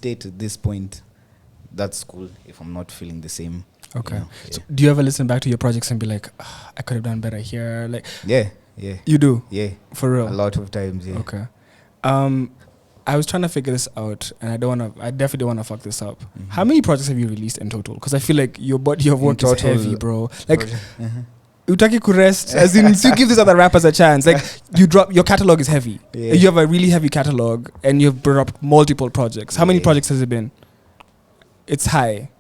stay to this point, that's cool. If I'm not feeling the same. Okay. You know, So do you ever listen back to your projects and be like, I could have done better here? Like, yeah. You do? Yeah. For real? A lot of times, yeah. Okay. I was trying to figure this out, and I definitely don't want to fuck this up. Mm-hmm. How many projects have you released in total? Because I feel like your body of work is heavy, bro. Like, utaki kurest, as in, you give these other rappers a chance. Like, your catalog is heavy. Yeah. You have a really heavy catalog, and you've brought up multiple projects. How many projects has it been? It's high.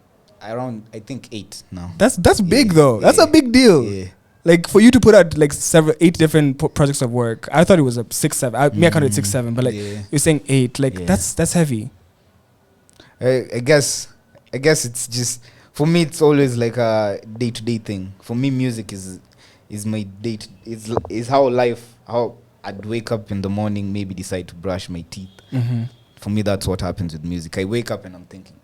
Around, I think 8 now. That's big though. That's a big deal. Yeah. Like for you to put out like 8 different projects of work. I thought it was a 6, 7. I counted 6, 7, but like you're saying 8. Like that's heavy. I guess it's just, for me it's always like a day-to-day thing. For me, music is my date. Is how I'd wake up in the morning, maybe decide to brush my teeth. Mm-hmm. For me, that's what happens with music. I wake up and I'm thinking,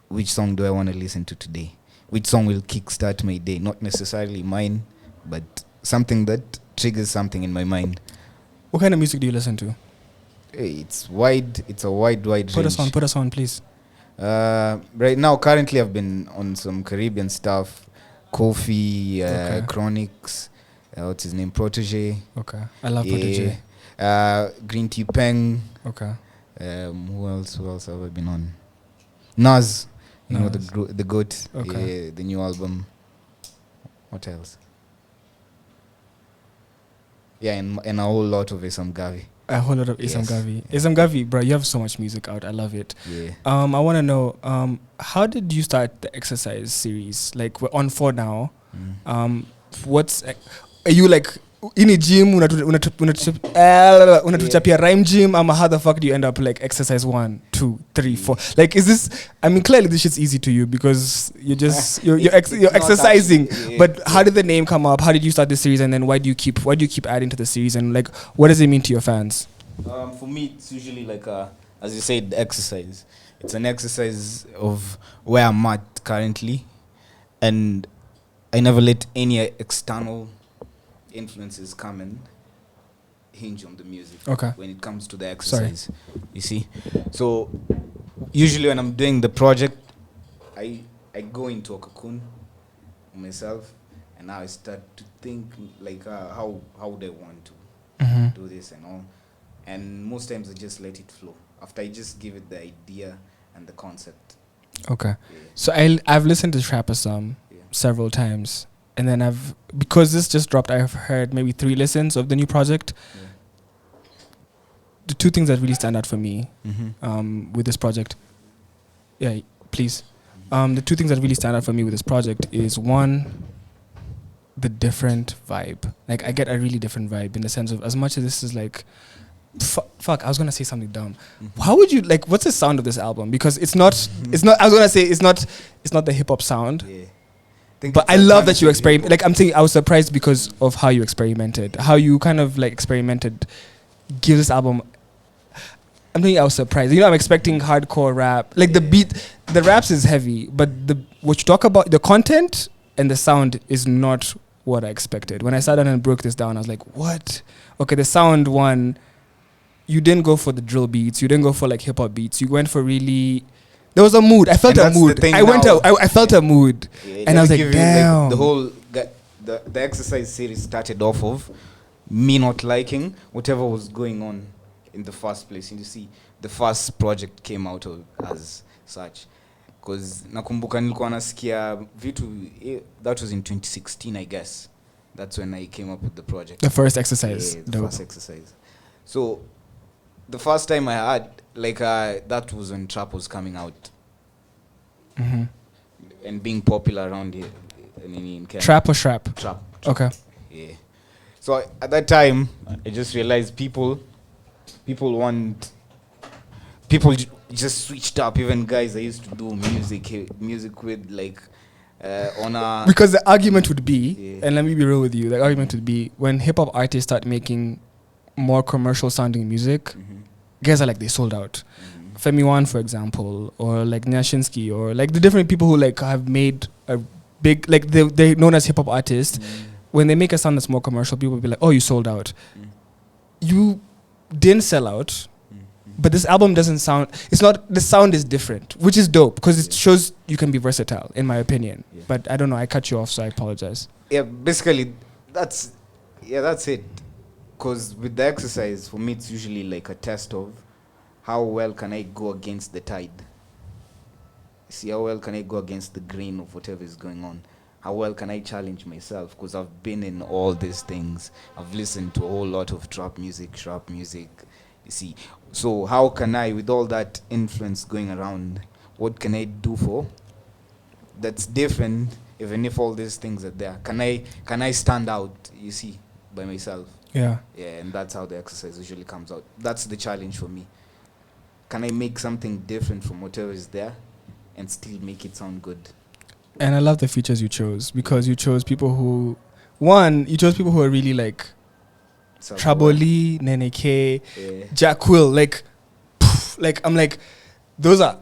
which song do I want to listen to today? Which song will kickstart my day? Not necessarily mine, but something that triggers something in my mind. What kind of music do you listen to? It's wide. It's a wide range. Put us on, please. Right now, currently, I've been on some Caribbean stuff. Kofi, Chronics, what's his name? Protege. Okay, I love Protege. Green Tea Peng. Okay. Who else have I been on? Nas. You know, the GOAT. Okay. The new album. What else? Yeah, and a whole lot of Asum Garvey. A whole lot of Asum Garvey. Asum Garvey, bro, you have so much music out. I love it. Yeah. I want to know, how did you start the exercise series? Like, we're on 4 now. Are you like in a gym, unatuchapia rhyme gym, how the fuck do you end up like exercise 1, 2, 3, 4? Like, is this, I mean, clearly this shit's easy to you because you're exercising, but how did the name come up? How did you start this series? And then why do you keep adding to the series? And like, what does it mean to your fans? For me, it's usually like as you said, exercise. It's an exercise of where I'm at currently, and I never let any external influences come and hinge on the music. Okay. When it comes to the exercise, you see. So usually when I'm doing the project, I go into a cocoon myself, and now I start to think like how would I want to do this and all. And most times I just let it flow after I just give it the idea and the concept. Okay. Yeah. So I've listened to Shrapper Sum several times. And then because this just dropped, I've heard maybe 3 listens of the new project. Yeah. The 2 things that really stand out for me with this project. Yeah, please. The 2 things that really stand out for me with this project is, 1, the different vibe. Like, I get a really different vibe in the sense of, as much as this is like, fuck, I was going to say something dumb. How would you, like, what's the sound of this album? Because it's not, I was going to say, it's not the hip-hop sound. Yeah. But I love that you experiment. Like, I'm saying, I was surprised because of how you experimented, how you kind of like experimented. Give this album. I'm thinking I was surprised. You know, I'm expecting hardcore rap. Like the beat, the raps is heavy, but what you talk about, the content and the sound is not what I expected. When I sat down and broke this down, I was like, what? Okay, the sound one. You didn't go for the drill beats. You didn't go for like hip hop beats. You went for really. There was a mood. I felt a mood. I felt a mood, and I was like, damn. Like the whole the exercise series started off of me not liking whatever was going on in the first place. And you see, the first project came out as such, because nakumbuka nilikuwa nasikia vitu. That was in 2016, I guess. That's when I came up with the project. The first exercise. Yeah, the first exercise. So the first time I had, like, that was when trap was coming out and being popular around here in Kenya. Trap or shrap? Trap. Okay. Yeah. So at that time, I just realized people just switched up. Even guys I used to do music with, like, on a... Because the argument would be, and let me be real with you, the argument would be, when hip-hop artists start making more commercial sounding music, guys are like, they sold out. Femi One, for example, or like Nyashinsky, or like the different people who like have made a big, like they're known as hip-hop artists. When they make a sound that's more commercial, people will be like, oh, you sold out. You didn't sell out, But this album doesn't sound. It's not. The sound is different, which is dope because it shows you can be versatile, in my opinion. Yeah. But I don't know. I cut you off, so I apologize. Yeah, basically, that's it. Because with the exercise, for me, it's usually like a test of how well can I go against the tide. See, how well can I go against the grain of whatever is going on? How well can I challenge myself? Because I've been in all these things. I've listened to a whole lot of trap music. You see, so how can I, with all that influence going around, what can I do for that's different? Even if all these things are there, can I stand out? You see, by myself. Yeah. Yeah, and that's how the exercise usually comes out. That's the challenge for me. Can I make something different from whatever is there, and still make it sound good? And I love the features you chose because you chose people who, are really like Traboli, Nene K, Jack Quill, like I'm like, those are,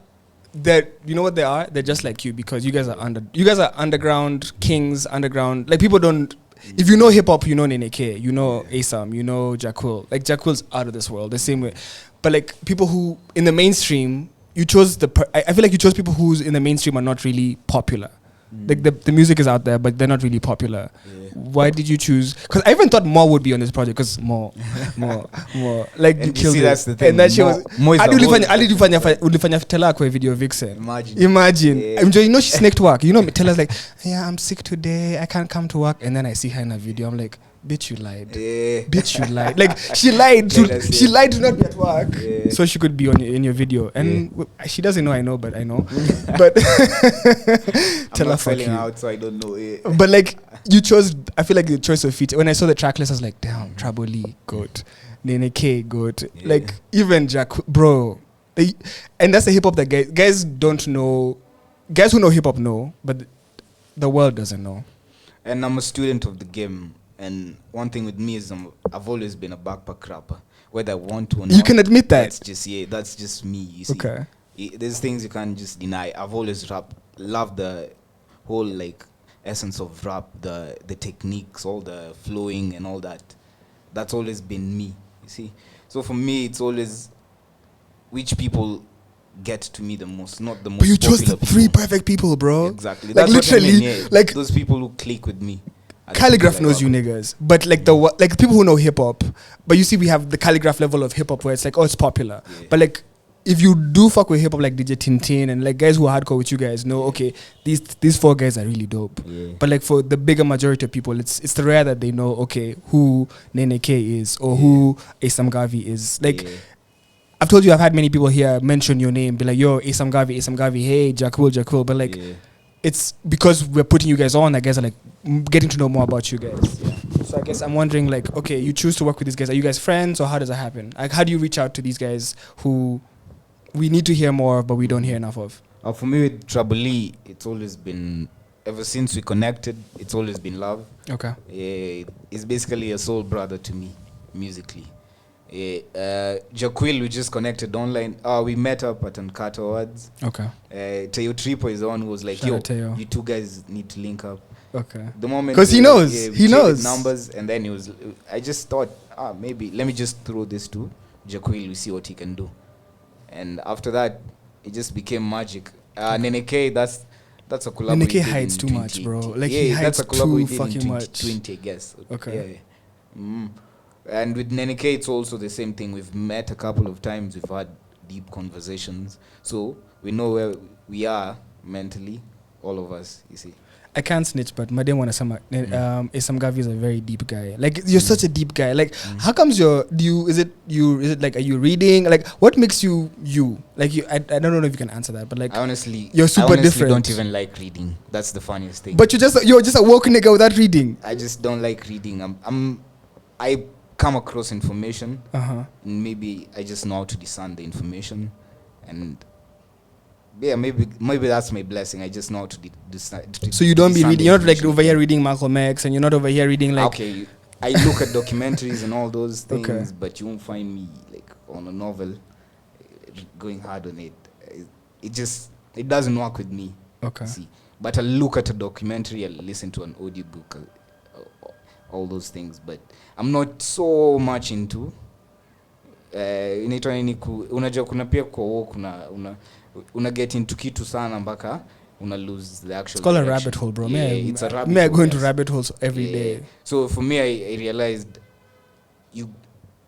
you know what they are? They're just like you because you guys are underground kings, underground, like people don't, if you know hip hop, you know Nene K, you know Asum, you know Jack Quill, like Jack Quill's out of this world, the same way. But like people who, in the mainstream, you chose I feel like you chose people who's in the mainstream are not really popular. Like the music is out there, but they're not really popular. Yeah. Why did you choose? Because I even thought More would be on this project. Because more. Like and you killed see, it. That's the thing. And that she was. How do you ulifanya tela kwa video vixen? Imagine. Yeah. You know she snaked work. You know, tell us like, yeah, I'm sick today. I can't come to work. And then I see her in a video. I'm like, bitch, you lied. Yeah. Bitch, you lied. Like she lied. She lied to not be at work, so she could be in your video. And she doesn't know. I know, but I know. But tell her fuck you. Out, so I don't know. But like you chose. I feel like the choice of feature. When I saw the track list, I was like, damn, Traboli, goat, Nene K, goat. Like even Jack, bro. And that's the hip hop that guys don't know. Guys who know hip hop know, but the world doesn't know. And I'm a student of the game. And one thing with me is I've always been a backpack rapper, whether I want to or not. You can admit that. That's just me. You see. Okay. There's things you can't just deny. I've always loved the whole like essence of rap, the techniques, all the flowing and all that. That's always been me. You see. So for me, it's always which people get to me the most, not the most. But you chose the people. 3 perfect people, bro. Exactly. Like That's literally, what I mean, like those people who click with me. Calligraph knows you niggas, but like like people who know hip hop. But you see, we have the Calligraph level of hip hop where it's like, oh, it's popular. Yeah. But like, if you do fuck with hip hop, like DJ Tintin and like guys who are hardcore with you guys, know okay, these 4 guys are really dope. Yeah. But like for the bigger majority of people, it's the rare that they know okay who Nene K is or who Asum Garvey is. Like, I've told you, I've had many people here mention your name, be like, yo, Asum Garvey, hey, Jack Will, but like. Yeah. It's because we're putting you guys on that guys are like getting to know more about you guys. Yeah. So I guess I'm wondering like, okay, you choose to work with these guys. Are you guys friends or how does that happen? Like, how do you reach out to these guys who we need to hear more of, but we don't hear enough of? For me with Traboli, it's always been, ever since we connected, it's always been love. Okay. It's basically a soul brother to me, musically. Jaquil, we just connected online. We met up at Uncut Awards. Okay. Teo Tripo is the one who was like, yo, you 2 guys need to link up. Okay. The moment, because he knows, he knows numbers, and then I just thought, maybe let me just throw this to Jaquil, we see what he can do. And after that, it just became magic. Nene K, that's a collab. Nene K hides too much, bro. Like he hides too fucking much. 20, I guess. Okay. Yeah. And with Nene K, it's also the same thing. We've met a couple of times. We've had deep conversations. So we know where we are mentally, all of us, you see. I can't snitch, but Madam Asum Garvey is a very deep guy. Like, you're such a deep guy. Like, how comes is it like, are you reading? Like, what makes you? Like, I don't know if you can answer that, but like, you're super different. I don't even like reading. That's the funniest thing. But you're just a woke nigga without reading. I just don't like reading. I come across information. Maybe I just know how to discern the information, and maybe that's my blessing. I just know how to decide. So you don't be reading. You're not like over here reading Malcolm X, and you're not over here reading like. Okay, I look at documentaries and all those things, but you won't find me like on a novel going hard on it. It doesn't work with me. Okay. See, but I look at a documentary, I listen to an audiobook, all those things, but I'm not so much into inaitwa nini unajua kuna pia kwa walk una get into kitu sana mpaka una lose the actual it's called direction. a rabbit hole, bro. It's a rabbit me I hole, go into yes. rabbit holes every day. So for me I realized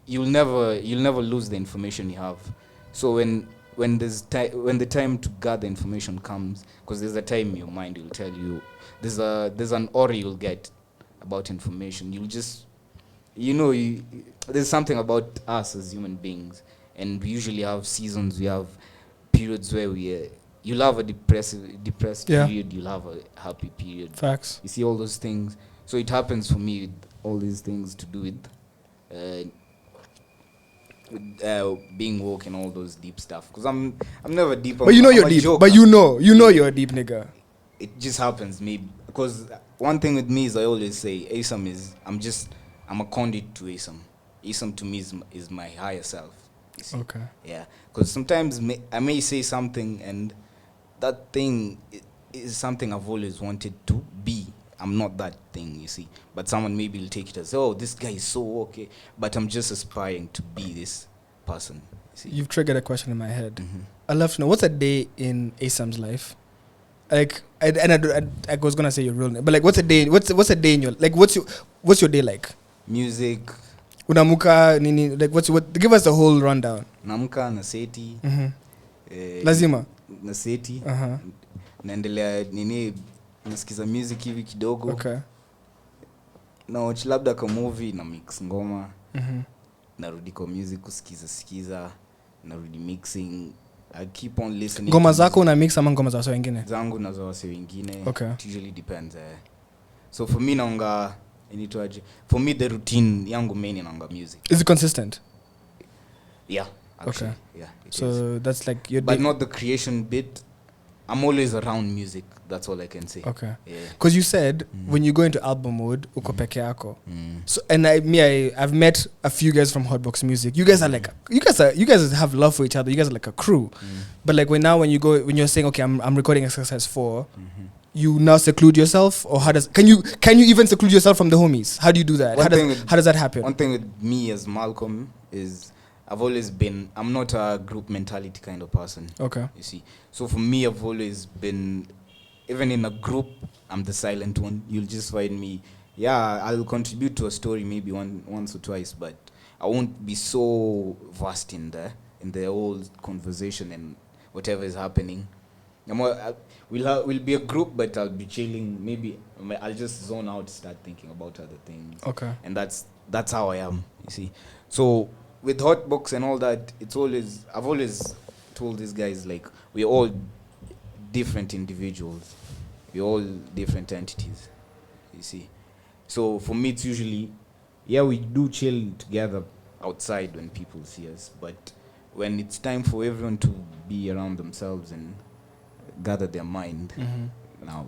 you'll never lose the information you have. So when the time to gather information comes, because there's a time your mind will tell you, there's an aura you'll get about information. You'll just there's something about us as human beings, and we usually have seasons. We have periods where you'll have a depressed period, you'll have a happy period. Facts. You see all those things. So it happens for me with all these things to do with being woke and all those deep stuff. Because I'm never deep. But you're deep. Joker. But you're a deep nigga. It just happens, maybe. Because one thing with me is I always say, Asum is, I'm a conduit to Asum. Asum to me is my higher self. You see? Okay. Yeah. Because sometimes I may say something and that thing is something I've always wanted to be. I'm not that thing, you see. But someone maybe will take it as, oh, this guy is so okay. But I'm just aspiring to be this person. You see? You've triggered a question in my head. Mm-hmm. I'd love to know, what's a day in Asum's life? Like, I was gonna say your real name, but like, what's a day? What's a day in your what's your day like? Music. Unamuka nini? Like, give us the whole rundown. Namuka naseti. Lazima. Naseti. Naendelea nini? Nasikiza music hivi kidogo. Okay. Na watch labda ka movie na mix ngoma. Narudi kwa music kusikiza. Narudi mixing. I keep on listening. Ngoma zako una mix ama ngoma za watu wengine? Zangu na za watu wengine. Okay. It usually depends. So for me naonga for me the routine yangu main inaonga music. Is it consistent? Yeah. Actually, okay. Yeah. So is. That's like your but not the creation bit. I'm always around music. That's all I can say. Okay. Yeah. Because you said when you go into album mode, uko peke yako. So and I've met a few guys from Hotbox Music. You guys are like you guys have love for each other. You guys are like a crew. But like when you're saying okay, I'm recording Exercise 4, you now seclude yourself, or can you even seclude yourself from the homies? How do you do that? How does that happen? One thing with me as Malcolm is I'm not a group mentality kind of person. Okay. You see. So for me, I've always been, even in a group, I'm the silent one. You'll just find me, I'll contribute to a story maybe once or twice, but I won't be so vast in the whole conversation and whatever is happening. We'll be a group, but I'll be chilling. Maybe I'll just zone out, start thinking about other things. Okay. And that's how I am, you see. So with Hotbox and all that, I've always told these guys, like, we're all different individuals. We're all different entities, you see. So for me, it's usually, we do chill together outside when people see us, but when it's time for everyone to be around themselves and gather their mind, now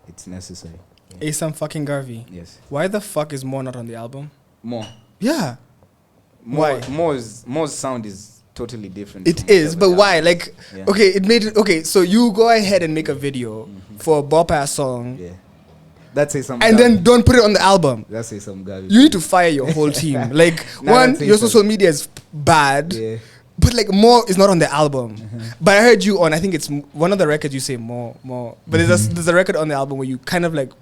it's necessary. Yeah. Asum fucking Garvey. Yes. Why the fuck is More not on the album? More. Yeah. Why? More's sound is totally different. It is, but why? Like, okay, so you go ahead and make a video for a bop-ass song. Yeah. That's Asum and Garvey. Then don't put it on the album. That's Asum Garvey. You need to fire your whole team. Like, one, your social media is bad. Yeah. But like More is not on the album. But I heard you on, I think it's one of the records you say more. But there's a record on the album where you kind of like,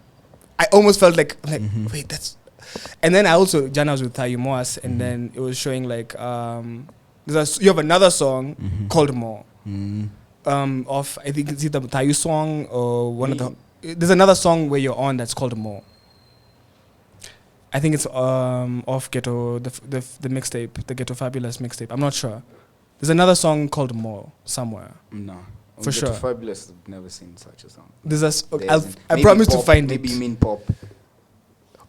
I almost felt like wait, that's. And then Jana was with Tayu Moas, and then it was showing like you have another song called More. Of I think it's either Tayu song or one of the. There's another song where you're on that's called More. I think it's off Ghetto the mixtape, the Ghetto Fabulous mixtape. I'm not sure. There's another song called More somewhere. No. For sure. Ghetto Fabulous, I've never seen such a song. I promise to find it. Maybe you mean pop.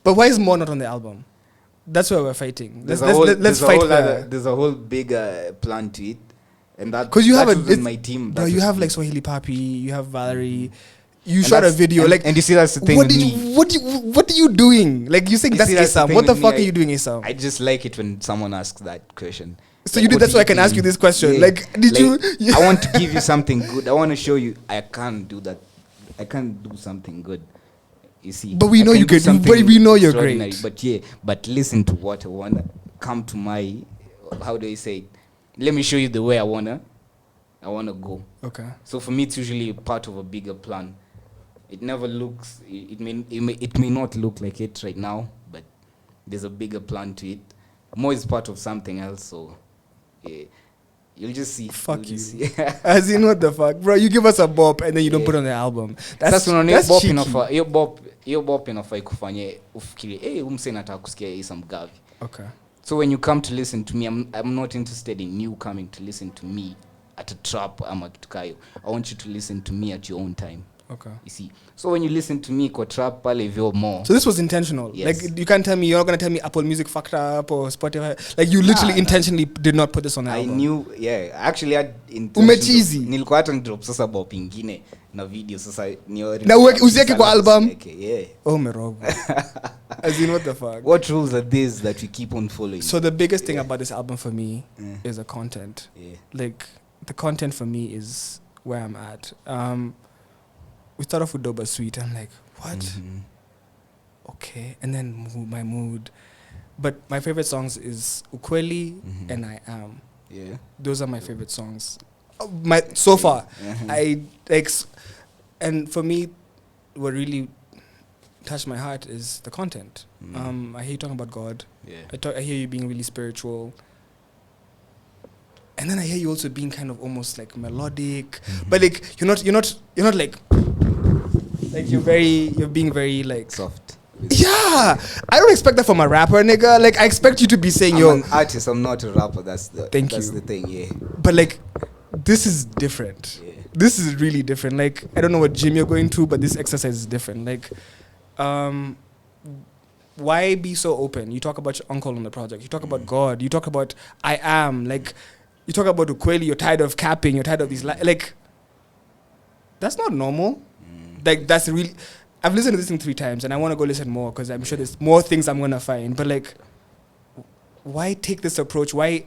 But why is More not on the album? That's where we're fighting. Let's fight there. There's a whole big plan to it, and that because you have my team. Bro, you have like Swahili Papi, you have Valerie. You shot a video and you see that's the thing what are you doing? Like you saying that's Asum. What the fuck are you doing, Asum? I just like it when someone asks that question. So like, you did that so I can ask you this question. Yeah. Like you I want to give you something good. I want to show you I can't do that. I can't do something good. You see. But we know you can. But we know you're great. But listen to what I want. Come to my how do I say it? Let me show you the way I wanna go. Okay. So for me, it's usually part of a bigger plan. It never looks. It may not look like it right now, but there's a bigger plan to it. More is part of something else. So yeah, you'll just see. Fuck you. Just see. As in, what the fuck, bro? You give us a bop and then you don't put it on the album. That's cheeky. Hiyo bop inafaa ikufanye ufikirie umse nataka kusikia Asum Garvey. Okay. So when you come to listen to me, I'm not interested in you coming to listen to me at a trap ama kitu kayo. I want you to listen to me at your own time. Okay. You see. So when you listen to me kwa trap pale hivyo more. So this was intentional. Yes. Like you can't tell me, you're not gonna tell me Apple Music fucked up or Spotify. Like you literally intentionally did not put this on the album. I knew, yeah. Actually had Umechizi. Nilikuwa hata drop sasa bop ingine na video sasa ni na usiweke kwa album. Yeah. Oh merogo. As in, what the fuck? What rules are these that we keep on following? So the biggest thing about this album for me is the content. Yeah. Like the content for me is where I'm at. We start off with Doba Sweet. I'm like, what? Mm-hmm. Okay. And then my mood. But my favorite songs is Ukweli and I Am. Yeah. Those are my favorite songs. So far. Mm-hmm. I like, and for me, what really touched my heart is the content. I hear you talking about God. Yeah. I hear you being really spiritual. And then I hear you also being kind of almost like melodic, but like you're not like you're being very like soft. Yeah, I don't expect that from a rapper, nigga. Like I expect you to be saying, I'm an artist. I'm not a rapper. That's the thing. Yeah. But like, this is different. Yeah. This is really different. Like I don't know what gym you're going to, but this exercise is different. Like, why be so open? You talk about your uncle on the project. You talk about God. You talk about I am. Like, you talk about Ukweli. You're tired of capping. You're tired of these like. That's not normal. Like that's really. I've listened to this thing 3 times, and I want to go listen more because I'm sure there's more things I'm gonna find. But like, why take this approach? Why?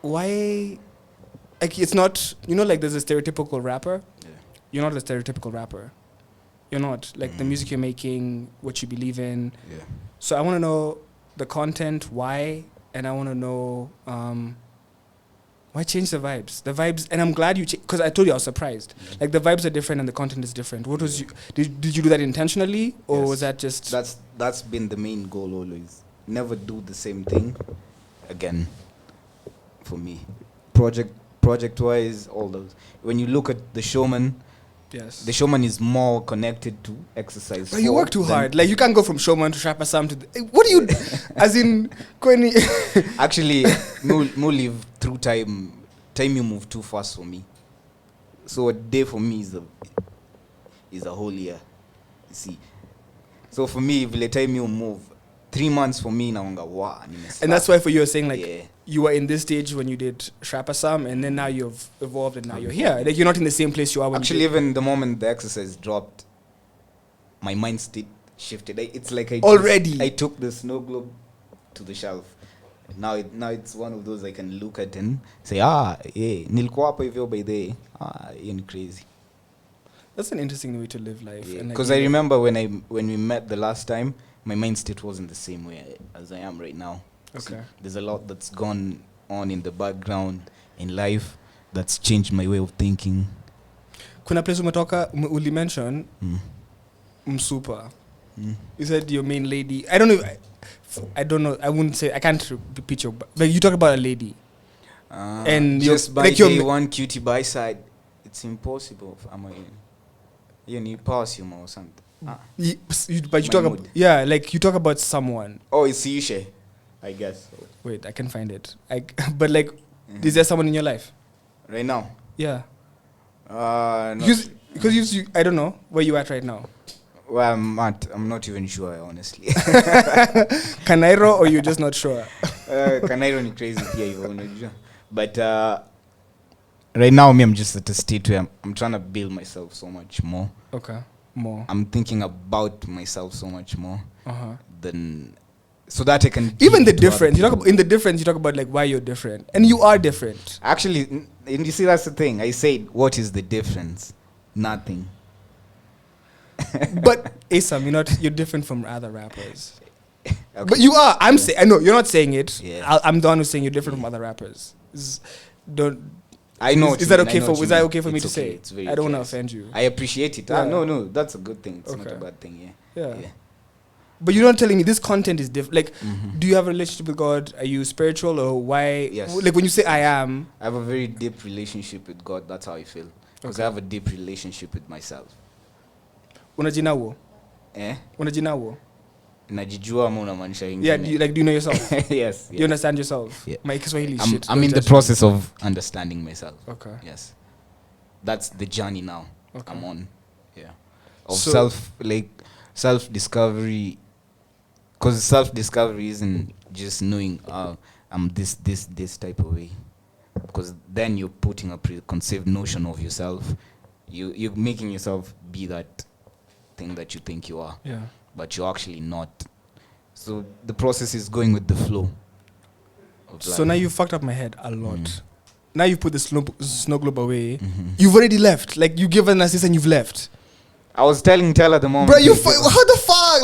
Like it's not. Like there's a stereotypical rapper. Yeah. You're not a stereotypical rapper. You're not like the music you're making, what you believe in. Yeah. So I want to know the content, why, and I want to know why change the vibes. The vibes, and I'm glad you because I told you I was surprised. Like the vibes are different and the content is different. What was did you do that intentionally, or was that just? That's been the main goal always. Never do the same thing again. For me, project wise, all those. When you look at The Showman. Yes. The Showman is more connected to exercise. But you work too hard. Like you can't go from Showman to Shrapper Sum to. What do you? As in, Kweni. Actually, no live through time. Time you move too fast for me. So a day for me is a whole year. You see. So for me, if the time you move, 3 months for me now, wow. And that's why for you, you're saying like you were in this stage when you did Shrapper Sum, and then now you've evolved and now you're here. Like you're not in the same place you are when actually even the moment the exercise dropped, my mind state shifted. It's like I took the snow globe to the shelf. Now it's one of those I can look at and say, nilikuwa hapo hivyo by the you're crazy. That's an interesting way to live life. Because I remember when we met the last time, my mind state wasn't the same way as I am right now. Okay. So there's a lot that's gone on in the background in life that's changed my way of thinking. Kuna place uli mention Msupa. You said your main lady. I don't know. I wouldn't say. I can't repeat your. But you talk about a lady. And just by day one cutie by side, it's impossible. You need pass you or something. But you talk about like you talk about someone. Oh, it's Yushe, I guess. So. Wait, I can find it. But like, is there someone in your life right now? Yeah. Because you, I don't know where you at right now. Well, I'm not even sure, honestly. Kanairo, or you're just not sure? Kanairo is crazy here, but right now, I'm just at a state where I'm trying to build myself so much more. Okay. More. I'm thinking about myself so much more than so that I can even the difference. You talk about like why you're different, and you are different. Actually, and you see that's the thing. I said, what is the difference? Nothing. But Asum, you're different from other rappers. Okay. But you are. I'm saying. I know you're not saying it. Yeah. I'm the one who's saying you're different from other rappers. Don't. I know. Is that okay for? Is that okay for me to say? It's very I don't want to okay. offend you. I appreciate it. Yeah. No, that's a good thing. It's not Okay. a bad thing. Yeah. Yeah. But you're not telling me this content is different. Like, Mhm. do you have a relationship with God? Are you spiritual or why? Yes. Like when you say I am. I have a very deep relationship with God. That's how I feel. Because Okay. I have a deep relationship with myself. Unajinawo. Eh? Unajinawo. Najijua ama unamaanisha ingine? Yeah. Do you know yourself? Yes. Do you understand yourself? Yeah. My Kiswahili I'm, shit. I'm Don't in the judge me. process of understanding myself. Okay. Yes. That's the journey now. Okay. I'm on. Yeah. Of So- self-discovery. Because self-discovery isn't just knowing I'm this type of way. Because then you're putting a preconceived notion of yourself. You're making yourself be that thing that you think you are. Yeah. But you're actually not. So the process is going with the flow. So now you fucked up my head a lot. Mm. Now you put the snow globe away. Mhm. You've already left. Like you give an assist and you've left. I was telling Tell at the moment. Bro, how the fuck?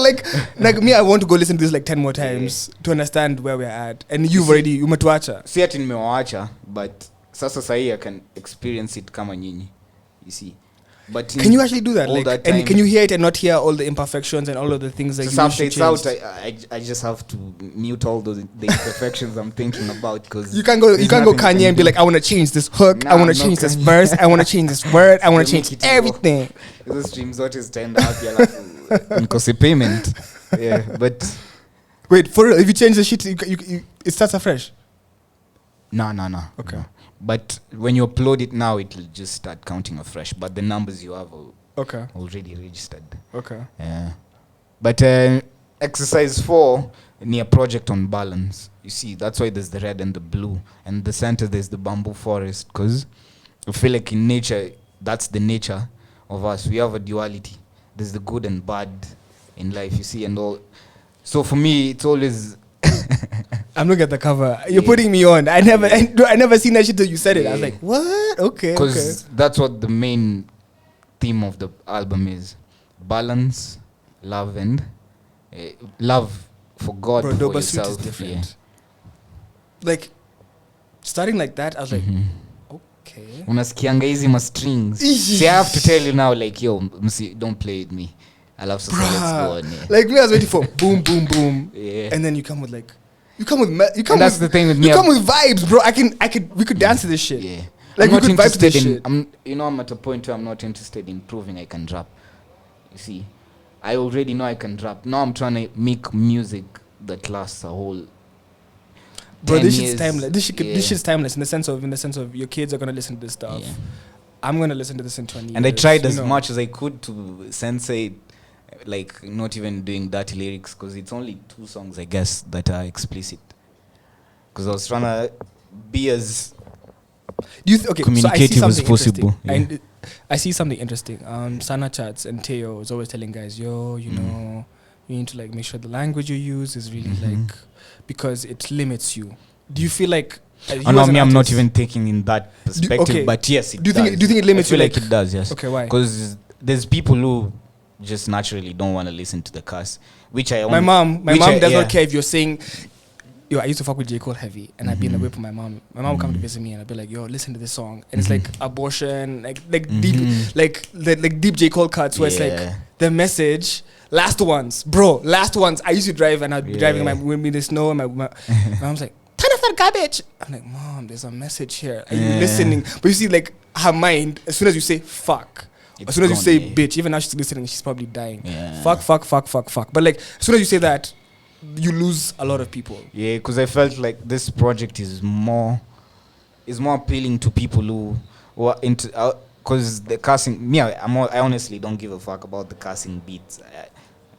Like me, I want to go listen to this like 10 more times to understand where we're at. And you've already umetuacha. See ati nimewacha, but sasa sahi I can experience it kama nyinyi. You see. But Can you actually do that? all Like, that and time- can you hear it and not hear all the imperfections and all of the things that so you after should it's out, change? I just have to mute all the imperfections I'm thinking about because You can't go Kanye and be like, I want to change this hook, I Nah, want to no change this Kanye. verse, I want to change this word, I want to Make change it evolve. everything. hizo streams zote zitaenda wapi alafu nikose payment. Yeah, but Wait, for real, if you change the shit, it starts afresh. no. Okay. But when you upload it now, it will just start counting afresh. But the numbers you have are Okay. already registered. Okay. Yeah. But exercise 4 near project on balance. You see, that's why there's the red and the blue. And the center, there's the bamboo forest. Because I feel like in nature, that's the nature of us. We have a duality. There's the good and bad in life, you see, and all. So for me, it's always... I'm looking at the cover. You're Yeah. putting me on. I never seen that shit till you said it. I was Yeah. like, what? Okay. Because that's what the main theme of the album is. Balance, love, and love for God, Bro, for Doba Suit yourself. is different. Like, starting like that, I was like, okay. Unasikianga hizi ma strings. See, I have to tell you now, like, yo, don't play with me. I love so let's go on. Yeah. Like me, I was waiting for boom, boom, boom, Yeah. and then you come with And that's the thing with me. You come with vibes, bro. We could dance to this shit. Yeah. Like I'm we not could vibe to interested this in. shit. I'm at a point where I'm not interested in proving I can rap. You see, I already know I can rap. Now I'm trying to make music that lasts a whole. Bro, 10 this shit's years. timeless. This Yeah. shit's timeless in the sense of your kids are gonna listen to this stuff. Yeah. I'm gonna listen to this in 20 And I years, tried you as know. much as I could to sensei, like not even doing dirty lyrics, because it's only 2 songs, I guess, that are explicit. Because I was trying to be as Do you okay? communicative as possible. And I see something interesting. Sana Chats and Teo is always telling guys, you know, you need to like make sure the language you use is really like, because it limits you. Do you feel like? Oh no, me, I'm not even taking in that perspective, okay. but yes, it Do you does. think it limits I feel you, like like- it does, yes. Okay, why? Because there's people who just naturally don't want to listen to the curse, which I My mom which does yeah. not care if you're saying. Yo, I used to fuck with J. Cole heavy, and I'd be in the whip with my mom. My mom would come to visit me, and I'd be like, "Yo, listen to this song." And it's like abortion, like deep, like deep J. Cole cuts, where it's like Yeah. the message. Last ones. I used to drive, and I'd be driving with me in the snow, and my mom's like, "Turn off that garbage." I'm like, "Mom, there's a message here. Are you listening?" But you see, like her mind, as soon as you say "fuck," It's as soon as you gone, say yeah. "bitch," even now she's listening, she's probably dying. Yeah. Fuck. But like, as soon as you say that, you lose a lot of people. Yeah, because I felt like this project is more appealing to people who are into, because the casting. Me, I honestly don't give a fuck about the casting beats.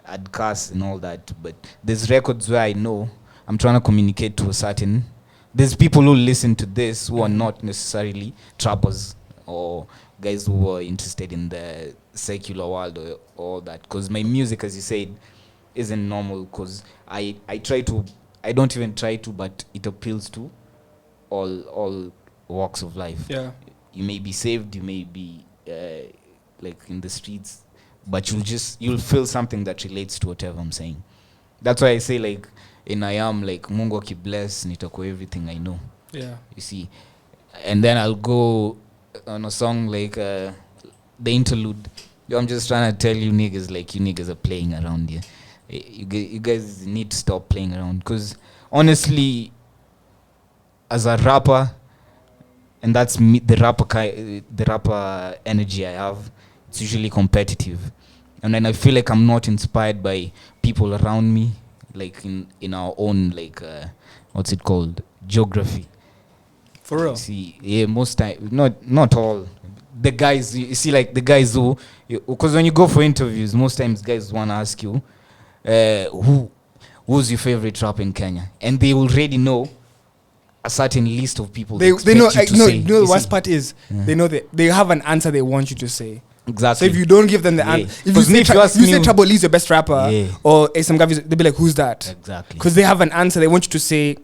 I'd cast and all that, but there's records where I know I'm trying to communicate to a certain. There's people who listen to this who are not necessarily trappers or guys who are interested in the secular world or all that. Because my music, as you said, isn't normal. Because I don't even try to, but it appeals to all walks of life. Yeah. You may be saved, you may be like in the streets, but you'll feel something that relates to whatever I'm saying. that's why I say like in I am like Mungu akibless nitakuwa everything I know. Yeah. You see, and then I'll go on a song like the interlude. I'm just trying to tell you niggas like you niggas are playing around here. You guys need to stop playing around, because honestly, as a rapper, and that's me, the rapper energy I have, it's usually competitive, and then I feel like I'm not inspired by people around me, like in our own like what's it called, geography. For real? See, yeah, most time, not all. The guys, you see, like the guys who, because when you go for interviews, most times guys want to ask you, who's your favorite rapper in Kenya, and they already know a certain list of people. They know. You know the worst part is they know that they have an answer they want you to say. Exactly. So if you don't give them the answer, if you say Trouble Lee's your best rapper, or Asum Garvey, they'll be like, who's that? Exactly. Because they have an answer they want you to say.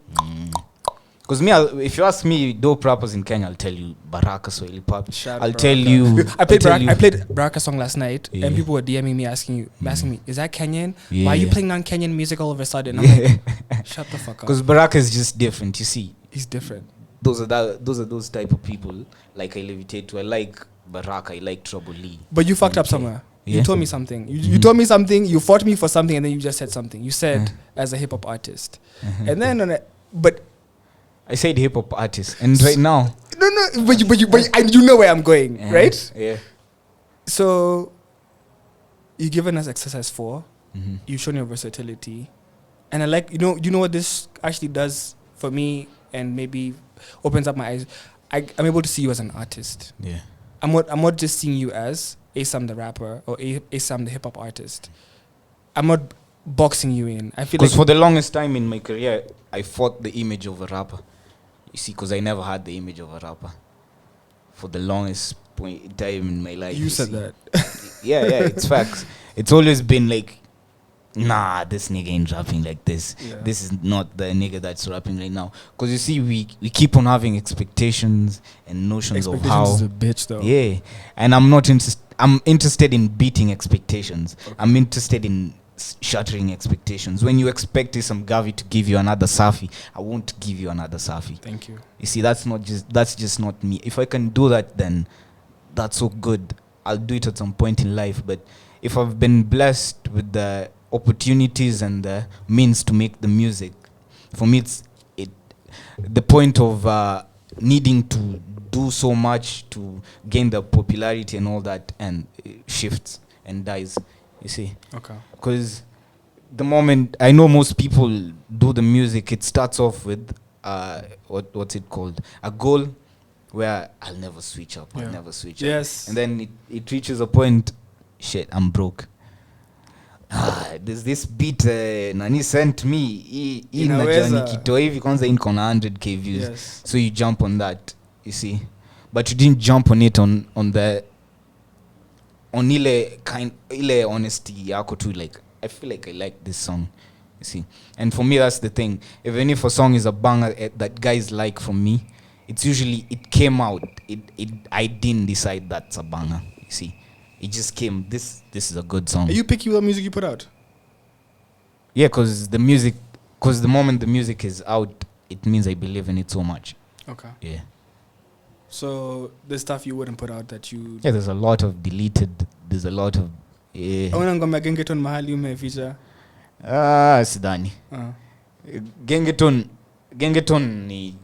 Because if you ask me dope rappers in Kenya, I'll tell you Baraka Swahili Pop. I'll tell you. I played Baraka song last night, and people were DMing me asking me, is that Kenyan? Why are you playing non-Kenyan music all of a sudden? I'm like, shut the fuck up. Because Baraka is just different. You see, he's different. Those are those type of people like I levitate to. I like Baraka. I like Trouble Lee. But you fucked up somewhere. You told me something. You told me something. You fought me for something, and then you just said something. You said as a hip hop artist, and then but. I said hip hop artist, and right now. No, but you know where I'm going, right? Yeah. So, you've given us exercise 4. Mm-hmm. You've shown your versatility, and I like you know what this actually does for me, and maybe opens up my eyes. I'm able to see you as an artist. Yeah. I'm not just seeing you as Asum the rapper or Asum the hip hop artist. I'm not boxing you in. I feel because for the longest time in my career, I fought the image of a rapper. You see, because I never had the image of a rapper for the longest point in time in my life. You said that. Yeah, it's facts. It's always been like, nah, this nigga ain't rapping like this. Yeah. This is not the nigga that's rapping right now. Because you see, we keep on having expectations and notions of how. Expectations is a bitch, though. Yeah, and I'm not interested. I'm interested in beating expectations. Okay. I'm interested in shattering expectations. When you expect some Garvey to give you another Safi, I won't give you another Safi. Thank you. You see, that's just not me. If I can do that, then that's so good. I'll do it at some point in life. But if I've been blessed with the opportunities and the means to make the music, for me, it's the point of needing to do so much to gain the popularity and all that, and it shifts and dies. You see? Okay. Because the moment I know most people do the music, it starts off with what's it called? A goal where I'll never switch up. I'll never switch up. Yes. And then it reaches a point, shit, I'm broke. There's this beat Nani sent me. Nikitoa hivi kwanza iko na 100k views. Yes. So you jump on that, you see. But you didn't jump on it on ile honesty yako too. Like, I feel like I like this song, you see. And for me, that's the thing. Even if a song is a banger that guys like from me, it's usually it came out. I didn't decide that's a banger, you see. It just came. This is a good song. Are you picky with the music you put out? Yeah, because the moment the music is out, it means I believe in it so much. Okay. Yeah. So the stuff you wouldn't put out that you... Yeah, there's a lot of deleted. There's a lot of... Yeah. Auna ngoma Gengeton mahali umeficha? Sidani. Gengeton ni...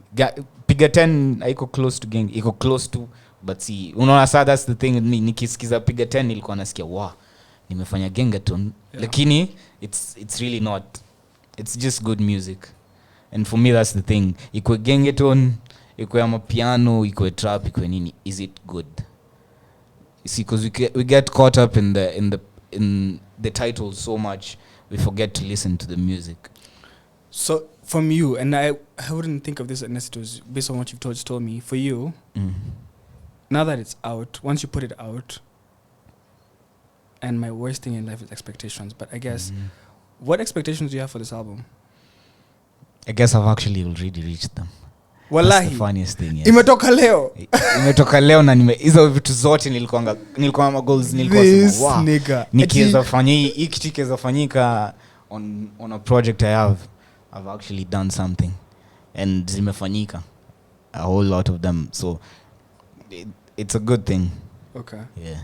Piga 10 haiko close to Genge. Iko close to... But see, unaona saa, that's the thing with me. Nikisikiza Piga 10 nilikuwa nasikia, wow, nimefanya Gengeton. Yeah. Lakini, it's really not. It's just good music. And for me, that's the thing. Ikwe Gengeton... Ikwe amapiano, ikwe trap, ikwe nini, is it good? You see, because we get caught up in the title so much, we forget to listen to the music. So from you, and I wouldn't think of this unless it was based on what you've told me. For you, now that it's out, once you put it out, and my worst thing in life is expectations. But I guess, what expectations do you have for this album? I guess I've actually already reached them. Wallahi. That's the funniest thing, yes. Imetoka leo. Imetoka leo na hizo vitu zote nilikuwa ma goals nilikuwa sema, wow. Nikiweza fanya hii kitu kiweza fanyika on a project I've actually done something, and zimefanyika, a whole lot of them. So it's a good thing. Okay. Yeah.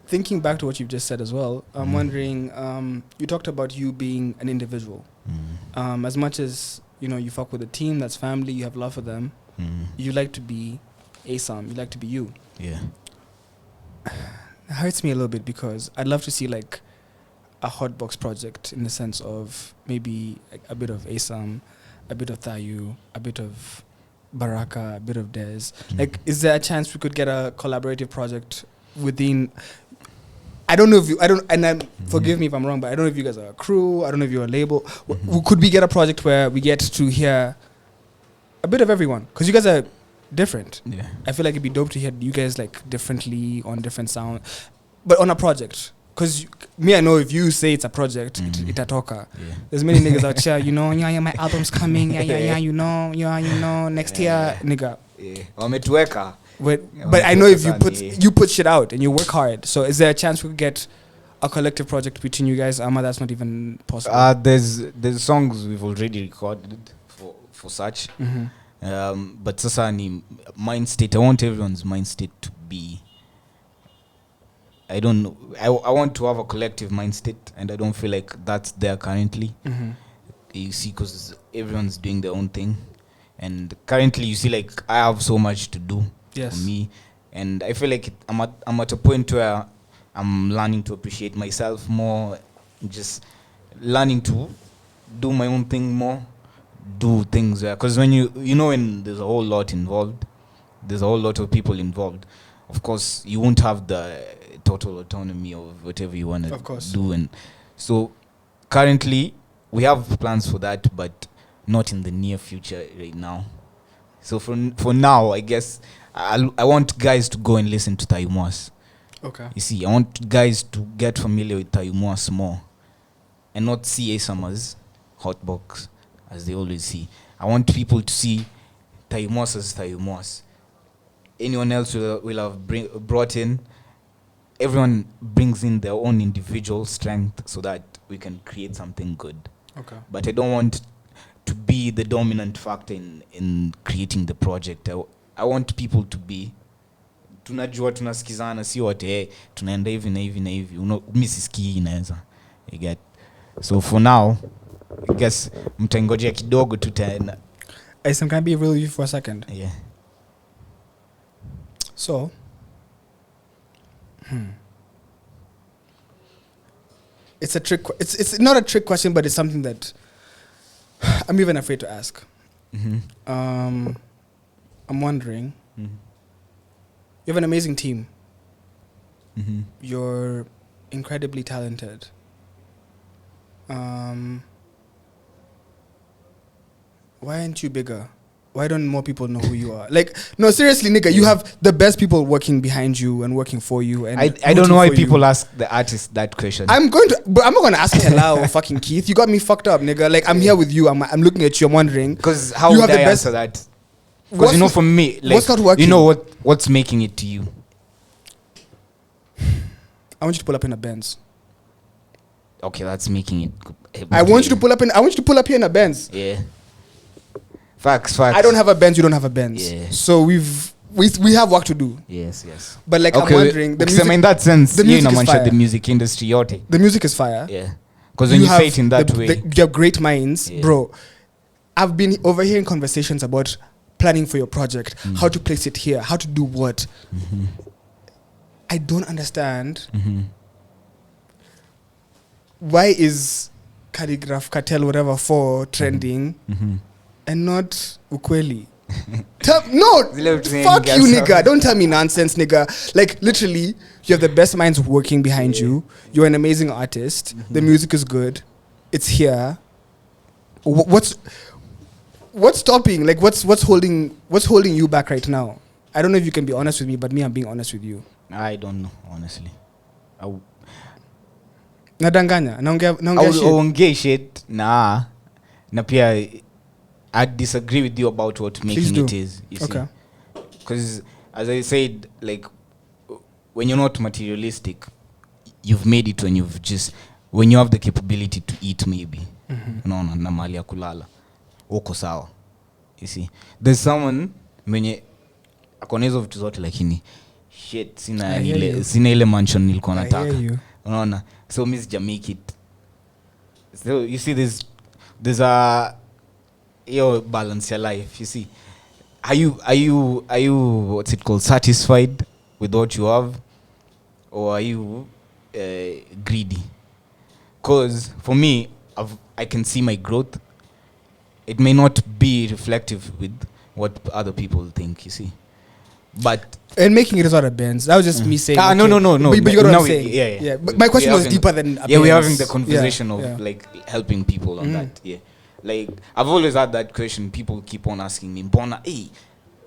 Thinking back to what you've just said as well, I'm wondering. You talked about you being an individual. As much as you fuck with a team, that's family. You have love for them. You like to be Asum. You like to be you. Yeah. It hurts me a little bit because I'd love to see like a hotbox project in the sense of maybe like a bit of Asum, a bit of Thayu, a bit of Baraka, a bit of Dez. Like, is there a chance we could get a collaborative project within? I don't know if you. I don't. And then forgive me if I'm wrong, but I don't know if you guys are a crew. I don't know if you're a label. Could we get a project where we get to hear a bit of everyone? Because you guys are different. Yeah. I feel like it'd be dope to hear you guys like differently on different sound, but on a project. Because I know if you say it's a project, itatoka. Yeah. There's many niggas out here, yeah, my album's coming, yeah, next year, nigga. Yeah. Wametuweka. But I know if you put shit out and you work hard. So is there a chance we could get a collective project between you guys? That's not even possible. There's songs we've already recorded for such. But sasa ni mind state. I want everyone's mind state to be. I don't know. I want to have a collective mind state, and I don't feel like that's there currently. You see, because everyone's doing their own thing, and currently you see, like I have so much to do for me, and I feel like I'm at a point where I'm learning to appreciate myself more, just learning to do my own thing more, do things because when when there's a whole lot involved, there's a whole lot of people involved. Of course, you won't have the total autonomy of whatever you want to do, and so currently we have plans for that, but not in the near future right now. So for now, I guess I want guys to go and listen to Tayumwas. Okay. You see, I want guys to get familiar with Tayumwas more, and not see Asum as hotbox as they always see. I want people to see Tayumwas as Tayumwas. Anyone else will have brought in. Everyone brings in their own individual strength so that we can create something good. Okay. But I don't want to be the dominant factor in creating the project. I want people to be tunajua tunasikizana si wote tunaenda hivi na hivi na hivi. Mimi sisikii inaweza. You get. So for now, I guess mtangojea kidogo tu tena. Asum, can I be real with you for a second? Yeah. So, it's a trick. It's not a trick question, but it's something that I'm even afraid to ask. I'm wondering. You have an amazing team. You're incredibly talented. Why aren't you bigger? Why don't more people know who you are? Like, no, seriously, nigga, you have the best people working behind you and working for you. And I don't know why people ask the artist that question. I'm not going to ask Ella or fucking Keith. You got me fucked up, nigga. Like, I'm here with you. I'm looking at you. I'm wondering. Because how would I answer that? Because for me, like, what's not working? What's making it to you? I want you to pull up in a Benz. Okay, that's making it. I want you to pull up here in a Benz. Yeah. Facts. I don't have a Benz. You don't have a Benz. Yeah. So we have work to do. Yes. But like, okay, I'm wondering. In that sense, the music is fire. The music industry, yote. The music is fire. Yeah. Because when you say it in that way, you have great minds, bro. I've been overhearing conversations about planning for your project, how to place it here, how to do what. I don't understand. Why is Calligraph, Cartel, whatever, 4 trending and not Ukweli? No, fuck you, nigga. Don't tell me nonsense, nigga. Like, literally, you have the best minds working behind you. You're an amazing artist. The music is good. It's here. What's stopping? Like, what's holding you back right now? I don't know if you can be honest with me, but me, I'm being honest with you. I don't know, honestly. Nadanganya, naongea shit. Na pia I disagree with you about what making it is. You see? Because as I said, like, when you're not materialistic, you've made it when you've just when you have the capability to eat maybe unaona na mali ya kulala uko sawa. You see there's someone mwenye akona hizo vitu zote lakini shit sina ile mansion nilikuwa nataka unaona, so miss jamaica it. So you see there's a your balance your life. You see are you what's it called, satisfied with what you have, or are you greedy? Because for me I can see my growth. It may not be reflective with what other people think, you see, but and making it is not a Benz. That was just me saying. Okay. No. But you got what I'm saying. Yeah. But my question was deeper than a Benz. We're having the conversation of like helping people on that. Yeah. Like I've always had that question. People keep on asking me, "Mbona, hey,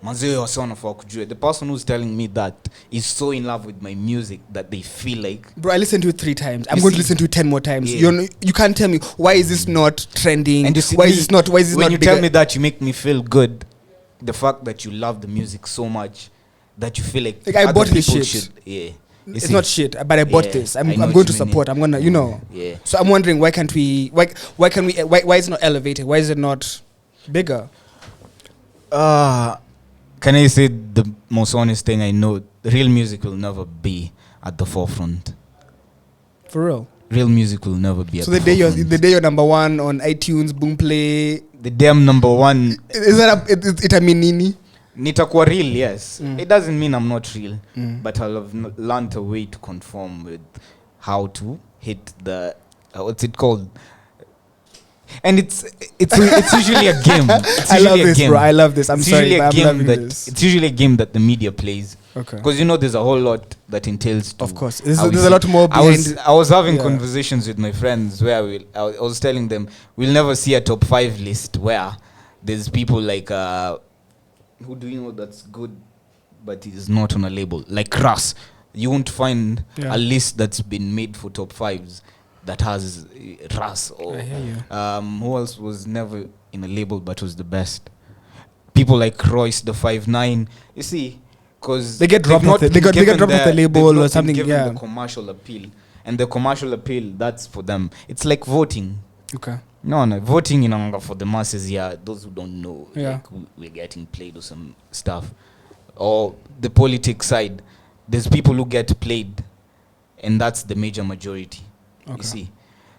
manzee wasona for kujue." The person who's telling me that is so in love with my music that they feel like, bro, I listened to it 3 times. I'm going to listen to it 10 more times. Yeah. You can't tell me why is this not trending? And why is this not when you tell me that, you make me feel good. The fact that you love the music so much that you feel like I bought this shit. It's not shit, but I bought this. I'm going to support. I'm gonna, Yeah. So I'm wondering why can't we? Why is it not elevated? Why is it not bigger? Can I say the most honest thing I know? Real music will never be at the forefront. For real. Real music will never be. So the day you're number 1 on iTunes, Boomplay. The damn number 1. Is that it? I mean, nini? Nitakuwa real, yes. It doesn't mean I'm not real, but I'll have learned a way to conform with how to hit the what's it called. And it's usually a game. I love this, bro. I love this. I'm sorry, but I'm loving this. It's usually a game that the media plays. Okay. Because there's a whole lot that entails. Of course, there's a lot more behind. I was having conversations with my friends where I was telling them we'll never see a top 5 list where there's people like who do you know that's good, but is not on a label like Russ. You won't find a list that's been made for top 5s that has Russ or who else was never in a label but was the best. People like Royce the 5'9". You see, because they get dropped off the label or something. The commercial appeal, and the commercial appeal, that's for them. It's like voting. Okay. No, voting in for the masses. Yeah, those who don't know, like we're getting played or some stuff, or the politics side. There's people who get played, and that's the major majority. Okay. You see,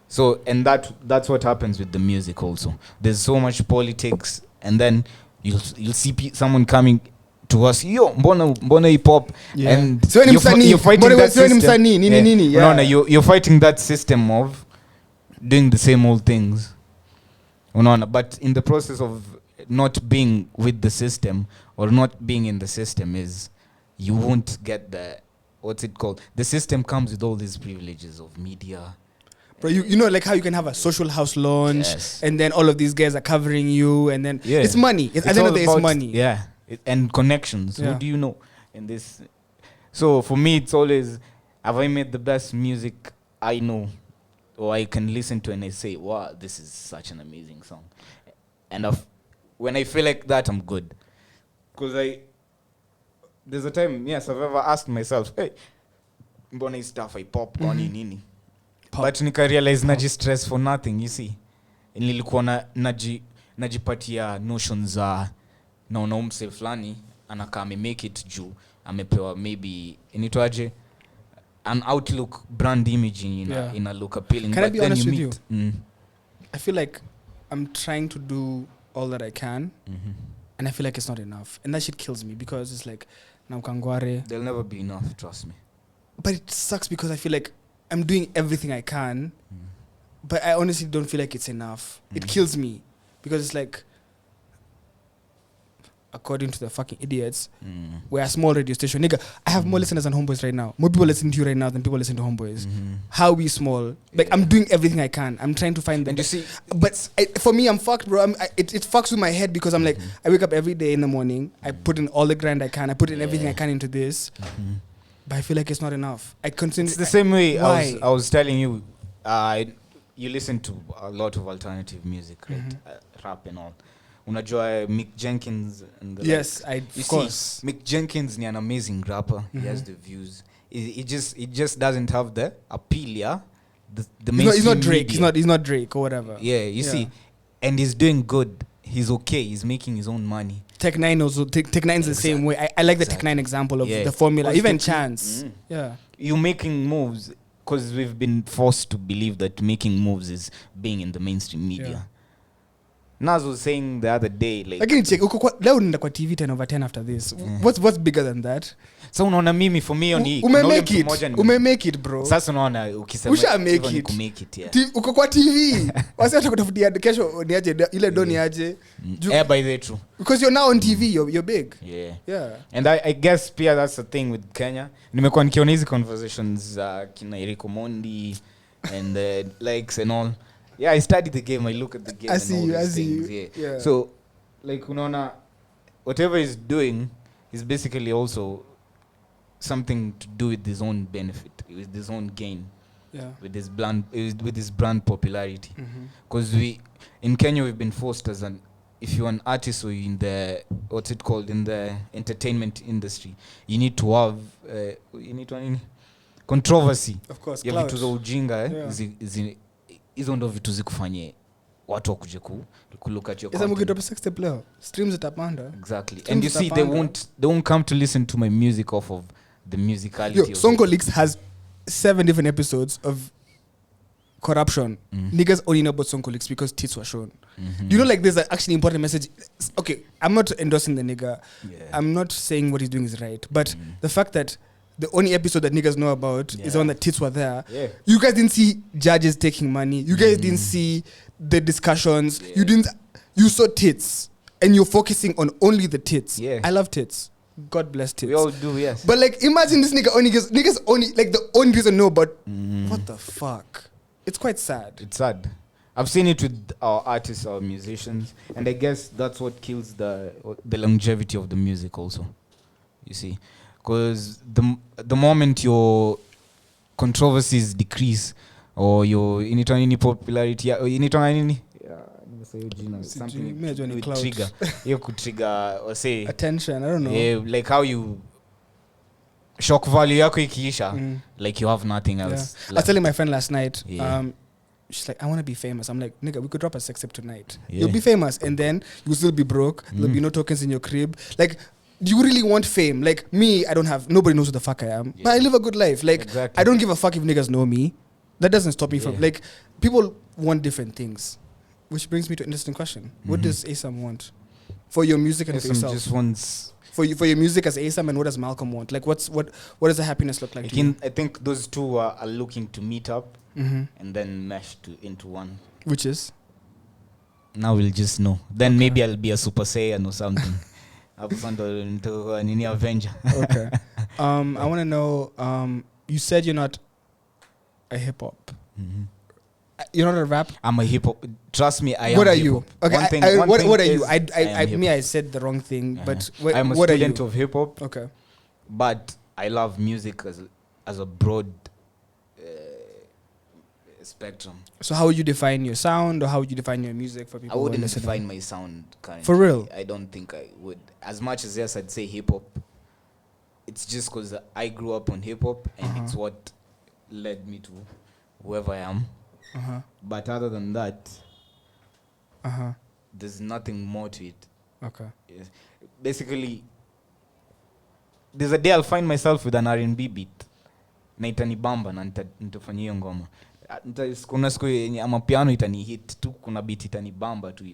so and that's what happens with the music also. There's so much politics, and then you'll see someone coming to us, yo, mbona hip hop, and you're fighting that system. No, you're fighting that system of doing the same old things. But in the process of not being with the system or not being in the system is you won't get the what's it called. The system comes with all these privileges of media. Bro, you know like how you can have a social house launch and then all of these guys are covering you and then it's money. At the end of the day, it's money. Yeah. And connections. Who do you know in this? So for me, it's always, have I made the best music I know or I can listen to and I say, wow, this is such an amazing song. And when I feel like that, I'm good. Because there's a time, yes, I've ever asked myself, hey, mbona stuff I pop kwani nini? But nika realize naji stress for nothing, you see. Nilikuwa najipatia notions za naona umse fulani anakaa make it juu amepewa maybe initwaje an outlook brand image in a look appealing. Can I be honest with you? I feel like I'm trying to do all that I can and I feel like it's not enough, and that shit kills me because it's like na ukangware there'll never be enough, trust me. But it sucks because I feel like I'm doing everything I can but I honestly don't feel like it's enough. It kills me because it's like, according to the fucking idiots, we're a small radio station. Nigga, I have more listeners than Homeboys right now. More people listening to you right now than people listen to Homeboys. How are we small? Like, I'm doing everything I can. I'm trying to find them. And you see, but for me, I'm fucked, bro. It fucks with my head because I'm like, I wake up every day in the morning. I put in all the grind I can. I put in everything I can into this. But I feel like it's not enough. It's the same way I was telling you, you listen to a lot of alternative music, right? Rap and all. Unajua Mick Jenkins and yes, of course. Mick Jenkins is an amazing rapper. He has the views. It just doesn't have the appeal, yeah? the he's not mainstream Drake. media. He's not Drake or whatever. Yeah, you see, and he's doing good. He's okay. He's making his own money. Tech Nine also. Tech Nine's the same way. I like the Tech Nine example of the formula. Even Chance. Yeah. You're making moves because we've been forced to believe that making moves is being in the mainstream media. Yeah. Naz was saying the other day, like, lakini check leo unaenda kwa TV 10 over 10 after this. What's bigger than that? So unaona mimi for me on umemake it bro. Sasa unaona ukisema usha make it yeah. Uko kwa TV wasi watakutafutia kesho niaje ile doni aje by the true because you're now on TV, you're big. Yeah. And I guess pia that's the thing with Kenya. Nimekuwa nikiona hizi conversations kina Eriko Mondi and the likes and all. Yeah, I study the game. I look at the game and all these things. Yeah. So, like, unaona, whatever he's doing is basically also something to do with his own benefit, with his own gain, with his brand popularity. Because in Kenya, we've been forced if you're an artist or you're in the, what's it called, in the entertainment industry, you need to have, controversy. Of course, ya vitu za ujinga hizo ndo vitu zikufanye watu wakuje look at your content. Mukidrop sex tape leo streams itapanda. Exactly. And you see they won't come to listen to my music off of the musicality. Sonko Leaks has 7 different episodes of corruption. Niggas only know about Sonko Leaks because tits were shown. You know, like there's an actually important message. Okay, I'm not endorsing the nigga. I'm not saying what he's doing is right, but the fact that the only episode that niggas know about is the one that tits were there. You guys didn't see judges taking money. You guys didn't see the discussions. You saw tits and you're focusing on only the tits. I love tits. God bless tits. We all do, yes. But like, imagine this nigga only gets, niggas only, like the only reason know about, what the fuck? It's quite sad. It's sad. I've seen it with our artists, our musicians, and I guess that's what kills the longevity of the music also. You see? Because the moment your controversies decrease or your any popularity or something trigger you could trigger or say attention, I don't know, like how you shock value yako ikiisha, like you have nothing else. I was telling my friend last night, she's like, I want to be famous. I'm like, nigga, we could drop a sex tape tonight. You'll be famous and then you'll still be broke. There'll be no tokens in your crib. Like, do you really want fame? Like me, nobody knows who the fuck I am. But I live a good life. Like, I don't give a fuck if niggas know me. That doesn't stop me from, like, people want different things. Which brings me to an interesting question. What does Asum want? For your music and for yourself? Just wants... For your music as Asum, and what does Malcolm want? Like, what does the happiness look like to you? I think those two are looking to meet up and then mesh into one. Which is? Now we'll just know. Then maybe I'll be a Super Saiyan or something. I'll into an Avenger. Okay. I want to know, you said you're not a hip-hop. You're not a rap? I'm a hip-hop. Trust me, I am. What are hip-hop. you? Okay, what are you? I said the wrong thing, but I'm a what student are you? of hip-hop. Okay. But I love music as a broad spectrum. So how would you define your sound, or how would you define your music for people? I wouldn't define my sound currently. For real? I don't think I would. As much as yes, I'd say hip-hop. It's just because I grew up on hip-hop and it's what led me to whoever I am. But other than that, there's nothing more to it. Okay. Yes. Basically, there's a day I'll find myself with an R&B beat. Na itanibamba na nitafanya hiyo ngoma. Kuna siku yenye ama piano itani hit tu, kuna beat itanibamba tu.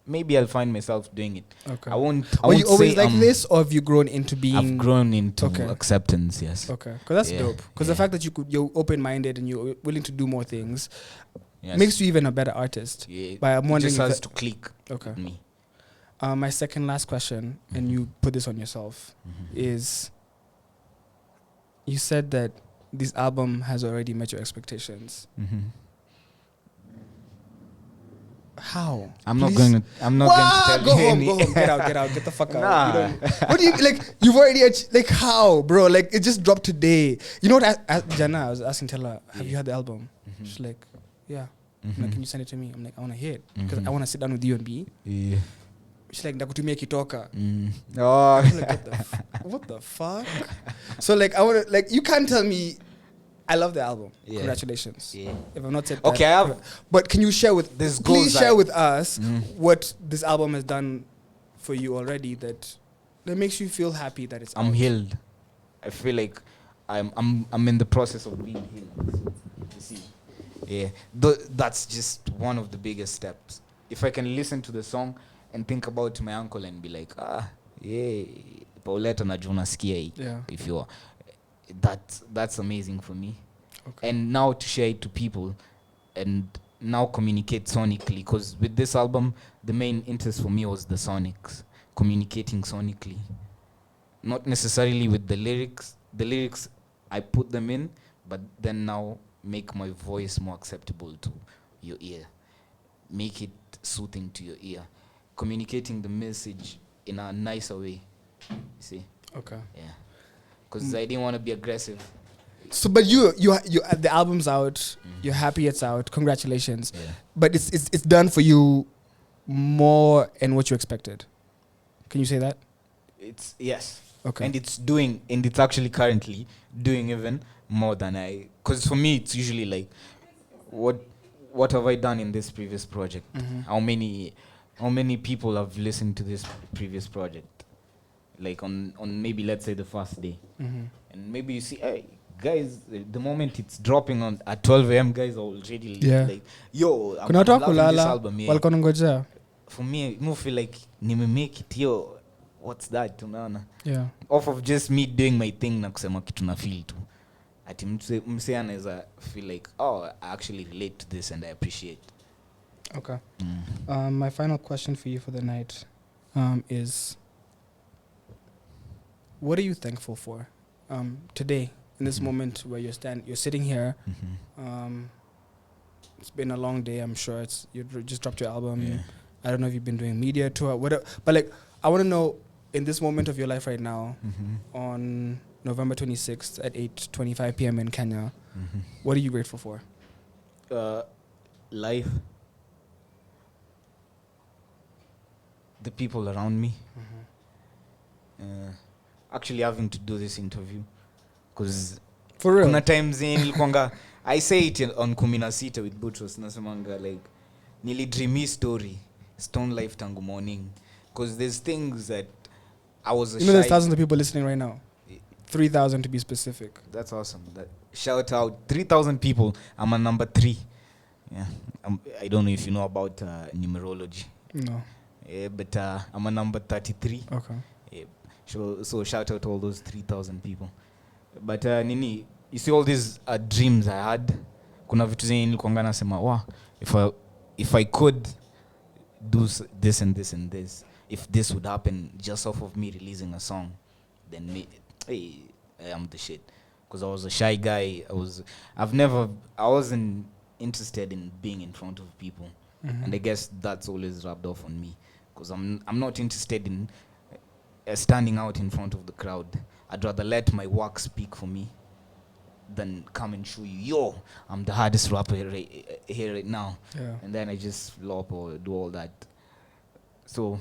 Maybe I'll find myself doing it. Okay. I won't you always like this, or have you grown into being... I've grown into acceptance, yes. Okay. Because that's dope. Because the fact that you're open-minded and you're willing to do more things makes you even a better artist. Yeah. But I'm wondering... It just has to click with me. My second last question, and you put this on yourself, is... You said that this album has already met your expectations. How? I'm not going to tell go you home, any. go home, get out, get the fuck out. Nah. What do you, like, you've already, like, how, bro? Like, it just dropped today. You know what, Jana, I was asking Tella, have you had the album? She's like, yeah. I'm like, can you send it to me? I'm like, I want to hear it. Because I want to sit down with you and be. Yeah. She's like, ndakutumia kitoka. Oh. Like, what the fuck? So, like, I want to, like, you can't tell me I love the album. Yeah. Congratulations. Yeah. If I'm not said Okay, that, I have. but can you share with This please goes share like- with us what this album has done for you already that makes you feel happy that it's I'm out? healed. I feel like I'm in the process of being healed. You see, yeah, that's just one of the biggest steps. If I can listen to the song and think about my uncle and be like, yeah, Pauletta na Jonas Kia. Yeah. If you're, that's amazing for me. Okay. And now to share it to people, and now communicate sonically, because with this album, the main interest for me was the sonics, communicating sonically. Not necessarily with the lyrics. The lyrics, I put them in, but then now make my voice more acceptable to your ear. Make it soothing to your ear. Communicating the message in a nicer way. You see? Okay. Yeah. Because I didn't want to be aggressive. So, but you the album's out. You're happy it's out. Congratulations. Yeah. But it's done for you more than what you expected. Can you say that? It's, yes. Okay. And it's actually currently doing even more than because for me it's usually like, what have I done in this previous project? How many people have listened to this previous project? Like on maybe, let's say, the first day. And maybe you see, hey, guys, the moment it's dropping on at 12 a.m, guys are already like, yo, I'm loving this album. Yeah. For me, I feel like make it, yo, what's that? Unaona? Yeah. Off of just me doing my thing na kusema kitu na feel tu. Ati mse anaweza feel like, oh, I actually relate to this and I appreciate. Okay. My final question for you for the night is, what are you thankful for today, in this moment where you're sitting here? It's been a long day, I'm sure. You just dropped your album. Yeah. I don't know if you've been doing media tour, whatever. But like, I want to know, in this moment of your life right now, on November 26th at 8:25 p.m. in Kenya, what are you grateful for? Life. The people around me. Actually having to do this interview, because For real? kuna times nilikuanga, I say it on Kumina Sita with Butros, nasemanga like, nilidream story Stone Life tangu morning, because there's things that I was a You know, there's thousands of people listening right now. 3,000 to be specific. That's awesome. Shout out 3,000 people. I'm a number 3. Yeah, I don't know if you know about numerology. No. Yeah, but I'm a number 33. Okay. Yeah. So shout out to all those 3,000 people. But nini, you see all these dreams I had. Kuna vitu zenye nilikuanga nasema, wow, if I could do this and this and this, if this would happen just off of me releasing a song, then hey, I am the shit. Because I was a shy guy. I wasn't interested in being in front of people. And I guess that's always rubbed off on me. Because I'm not interested in standing out in front of the crowd. I'd rather let my work speak for me than come and show you, yo, I'm the hardest rapper here right now. Yeah. And then I just flop or do all that. So,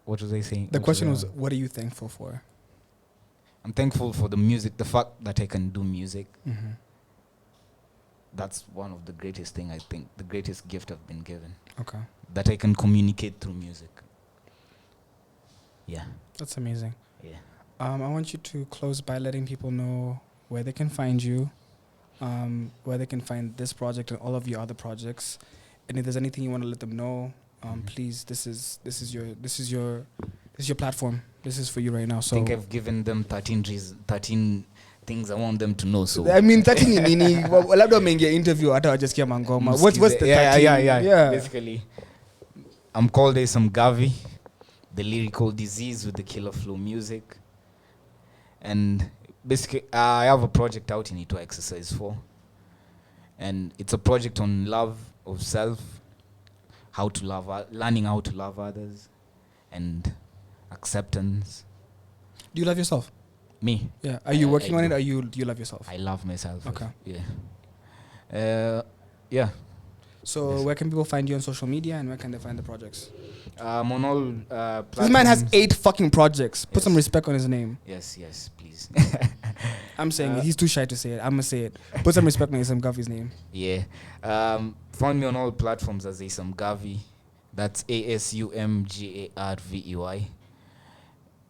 what was I saying? The question was, what are you thankful for? I'm thankful for the music, the fact that I can do music. That's one of the greatest thing, I think, the greatest gift I've been given. Okay. That I can communicate through music. Yeah. That's amazing. Yeah. I want you to close by letting people know where they can find you, where they can find this project and all of your other projects. And if there's anything you want to let them know, please, this is your platform. This is for you right now. So I think I've given them 13 things I want them to know. So I mean, 13 ni nini? Labda umeingia interview hata wajasikia mangoma. What's the 13? Yeah. Basically, I'm called Asum Garvey, the lyrical disease with the killer flow music. And basically, I have a project out in it to exercise for. And it's a project on love of self, learning how to love others, and acceptance. Do you love yourself? Me? Yeah. Are you working on it, or do you love yourself? I love myself. Okay. Yeah. Yeah. So Yes. where can people find you on social media, and where can they find the projects? On all platforms. This man has 8 fucking projects. Put Yes. some respect on his name. Yes, please. I'm saying it. He's too shy to say it. I'm gonna say it. Put some respect on Asum Garvey's name. Yeah. Find me on all platforms as Asum Garvey. That's ASUMGARVEY.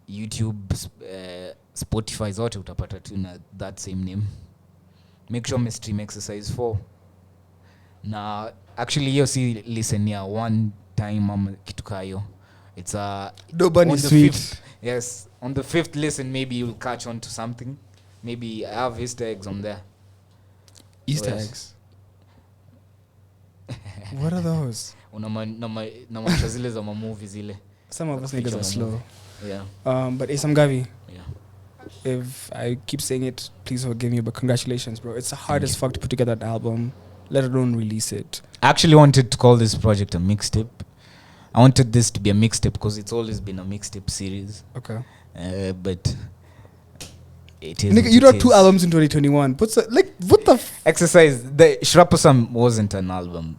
YouTube, Spotify zote utapata tu na that same name. Make sure me stream exercise 4. Na actually hiyo si listen ya one time ama kitu kayo. It's Nobody on the sweet. 5th, yes, on the 5th listen maybe you'll catch on to something. Maybe I have Easter eggs on there. Easter yes. eggs. What are those? Na macho zile za mamovie zile. Some of us niggas are slow. Yeah. But Asum Garvey, Yeah. if I keep saying it, please forgive me, but congratulations, bro. It's hard as you. fuck to put together an album, let alone release it. I actually wanted to call this project a mixtape. I wanted this to be a mixtape because it's always been a mixtape series. Okay. But it is. Nigga, you wrote 2 albums in 2021. What the Exercise. The Shrapper Sum wasn't an album.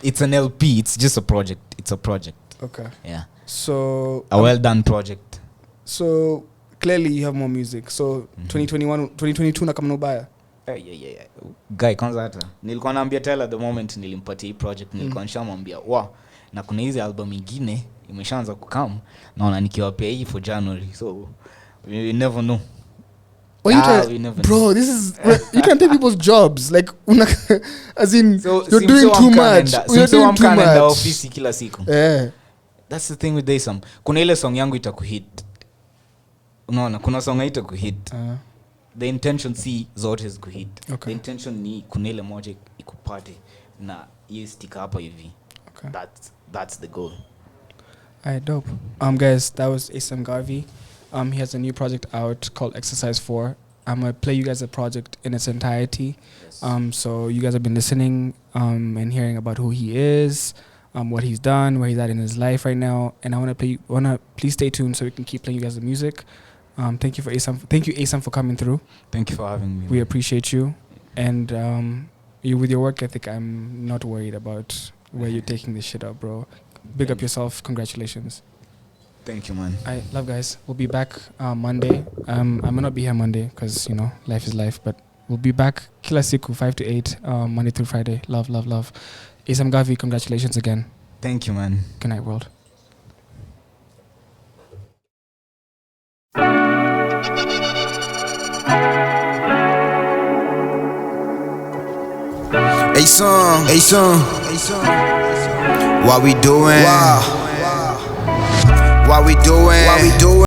It's an LP. It's just a project. It's a project. Okay. Yeah. So A well done project. So clearly you have more music. So 2021, 2022 na kama nobaya. Yeah. Guy kwanza hata nilikuwa naambia Tyler the moment nilimpatia hii project nilikuwa nishamwambia na kuna hizi album nyingine imeshaanza kukam naona nikiwapea hii for January, so we never know. We never bro know. This is you can take people's jobs like as in so, you're doing too much. You're doing too much. Office kila siku. That's the thing with Asum. Kuna ile song yangu itakuhit. Unaona kuna song itakuhit. The intention si zote is kuhit. Okay. The intention ni kuna ile moja ikupate na hiyo stick hapa hivi. Okay. That's the goal. Alright, dope. Guys, that was Asum Garvey. He has a new project out called Exercise 4. I'm gonna play you guys the project in its entirety. Yes. So you guys have been listening and hearing about who he is, what he's done, where he's at in his life right now, and I wanna please stay tuned so we can keep playing you guys the music. Thank you Asum for coming through. Thank you for having me. We appreciate you, and you with your work ethic, I'm not worried about where you're taking this shit up, bro. Big up yourself. Congratulations. Thank you, man. I love guys. We'll be back Monday. I may not be here Monday because life is life, but we'll be back kila siku 5 to 8 Monday through Friday. Love. Asum Garvey, congratulations again. Thank you, man. Good night, world. Asum, what we doing? What we doing?